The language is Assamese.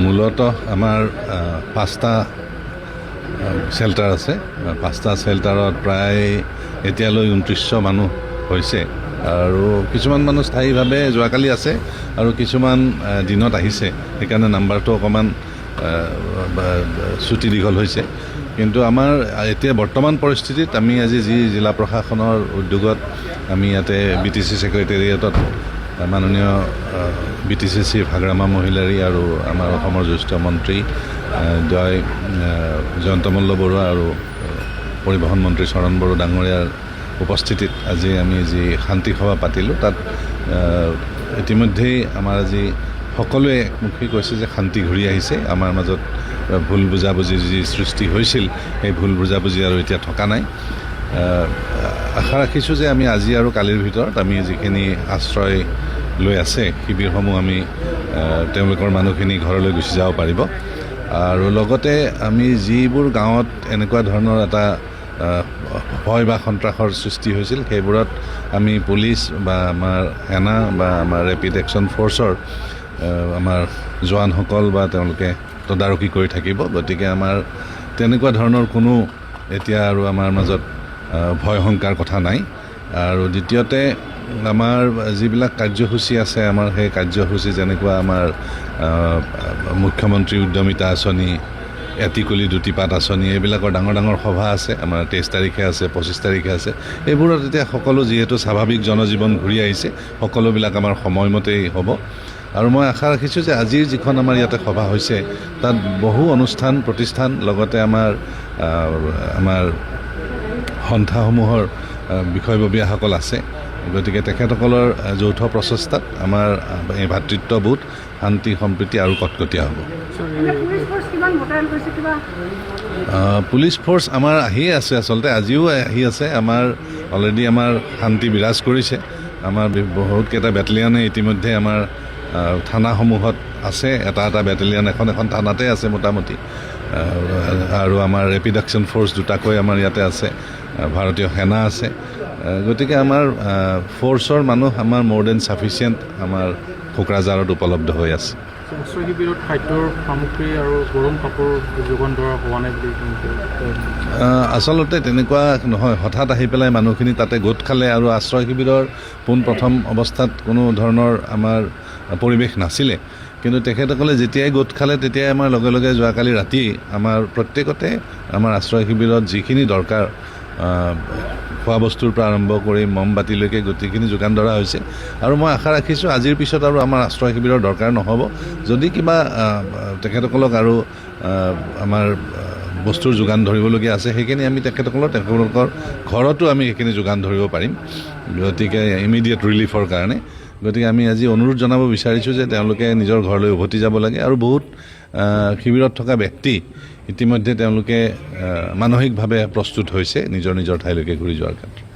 মূলত আমাৰ 5টা শেল্টাৰ আছে। 5টা শেল্টাৰত প্ৰায় এতিয়ালৈ 2900 মানুহ হৈছে আৰু কিছুমান মানুহ স্থায়ীভাৱে যোৱাকালি আছে আৰু কিছুমান দিনত আহিছে, সেইকাৰণে নাম্বাৰটো অকণমান চুটি দীঘল হৈছে। কিন্তু আমাৰ এতিয়া বৰ্তমান পৰিস্থিতিত আমি আজি যি জিলা প্ৰশাসনৰ উদ্যোগত আমি ইয়াতে BTC ছেক্ৰেটেৰিয়েটত মাননীয় BTC ভাগ্ৰামা মহিলাৰী আৰু আমাৰ অসমৰ জ্যেষ্ঠ মন্ত্ৰী জয়ন্ত মল্ল বৰুৱা আৰু পৰিবহণ মন্ত্ৰী চৰণ বড়ো ডাঙৰীয়াৰ উপস্থিতিত আজি আমি যি শান্তি সভা পাতিলোঁ, তাত ইতিমধ্যেই আমাৰ আজি সকলোৱে একমুখী কৈছে যে শান্তি ঘূৰি আহিছে। আমাৰ মাজত ভুল বুজাবুজি যি সৃষ্টি হৈছিল, সেই ভুল বুজাবুজি আৰু এতিয়া থকা নাই। আশা ৰাখিছোঁ যে আমি আজি আৰু কালিৰ ভিতৰত আমি যিখিনি আশ্ৰয় লৈ আছে শিবিৰসমূহ আমি তেওঁলোকৰ মানুহখিনি ঘৰলৈ গুচি যাব পাৰিব। আৰু লগতে আমি যিবোৰ গাঁৱত এনেকুৱা ধৰণৰ এটা ভয় বা সন্ত্ৰাসৰ সৃষ্টি হৈছিল, সেইবোৰত আমি পুলিচ বা আমাৰ সেনা বা আমাৰ ৰেপিড একশ্যন ফ'ৰ্চৰ আমাৰ জোৱানসকল বা তেওঁলোকে তদাৰকী কৰি থাকিব। গতিকে আমাৰ তেনেকুৱা ধৰণৰ কোনো এতিয়া আৰু আমাৰ মাজত ভয় শংকাৰ কথা নাই। আৰু দ্বিতীয়তে আমাৰ যিবিলাক কাৰ্যসূচী আছে, আমাৰ সেই কাৰ্যসূচী যেনেকুৱা আমাৰ মুখ্যমন্ত্ৰী উদ্যমিতা আঁচনি, এটিকুলি দুটিপাত আঁচনি, এইবিলাকৰ ডাঙৰ ডাঙৰ সভা আছে। আমাৰ 23 তাৰিখে আছে, 25 তাৰিখে আছে। এইবোৰত এতিয়া সকলো যিহেতু স্বাভাৱিক জনজীৱন ঘূৰি আহিছে, সকলোবিলাক আমাৰ সময়মতেই হ'ব। আৰু মই আশা ৰাখিছোঁ যে আজিৰ যিখন আমাৰ ইয়াতে সভা হৈছে, তাত বহু অনুষ্ঠান প্ৰতিষ্ঠান লগতে আমাৰ সন্থাসমূহৰ বিষয়ববীয়াসকল আছে। গতিকে তেখেতসকলৰ যৌথ প্ৰচেষ্টাত আমাৰ এই ভাতৃত্ববোধ, শান্তি সম্প্ৰীতি আৰু কটকটীয়া হ'ব। পুলিচ ফ'ৰ্চ আমাৰ আহিয়ে আছে, আচলতে আজিও আহি আছে। আমাৰ অলৰেডি আমাৰ শান্তি বিৰাজ কৰিছে। আমাৰ বহুতকেইটা বেটেলিয়নে ইতিমধ্যে আমাৰ থানাসমূহত আছে। এটা বেটেলিয়ন এখন থানাতে আছে মোটামুটি। আৰু আমাৰ ৰেপিড একশ্যন ফ'ৰ্চ দুটাকৈ আমাৰ ইয়াতে আছে, ভাৰতীয় সেনা আছে। গতিকে আমাৰ ফ'ৰ্চৰ মানুহ আমাৰ মোৰ দেন ছাফিচিয়েণ্ট আমাৰ কোকৰাঝাৰত উপলব্ধ হৈ আছে। আশ্ৰয় শিবিৰত খাদ্যৰ সামগ্ৰী আৰু গৰম কাপোৰ যোগান ধৰা হোৱা নাই বুলি আচলতে তেনেকুৱা নহয়। হঠাৎ আহি পেলাই মানুহখিনি তাতে গোট খালে আৰু আশ্ৰয় শিবিৰৰ পোনপ্ৰথম অৱস্থাত কোনো ধৰণৰ আমাৰ পৰিৱেশ নাছিলে। কিন্তু তেখেতসকলে যেতিয়াই গোট খালে তেতিয়াই আমাৰ লগে লগে যোৱাকালি ৰাতি আমাৰ প্ৰত্যেকতে আমাৰ আশ্ৰয় শিবিৰত যিখিনি দৰকাৰ খোৱা বস্তুৰ পৰা আৰম্ভ কৰি মমবাতিলৈকে গোটেইখিনি যোগান ধৰা হৈছে। আৰু মই আশা ৰাখিছোঁ আজিৰ পিছত আৰু আমাৰ আশ্ৰয় শিবিৰৰ দৰকাৰ নহ'ব। যদি কিবা তেখেতসকলক আৰু আমাৰ বস্তুৰ যোগান ধৰিবলগীয়া আছে, সেইখিনি আমি তেখেতলোকৰ ঘৰতো আমি সেইখিনি যোগান ধৰিব পাৰিম। গতিকে ইমিডিয়েট ৰিলিফৰ কাৰণে গতিকে আমি আজি অনুৰোধ জনাব বিচাৰিছোঁ যে তেওঁলোকে নিজৰ ঘৰলৈ উভতি যাব লাগে। আৰু বহুত শিবিৰত থকা ব্যক্তি ইতিমধ্যে তেওঁলোকে মানসিকভাৱে প্ৰস্তুত হৈছে নিজৰ নিজৰ ঠাইলৈকে ঘূৰি যোৱাৰ ক্ষেত্ৰত।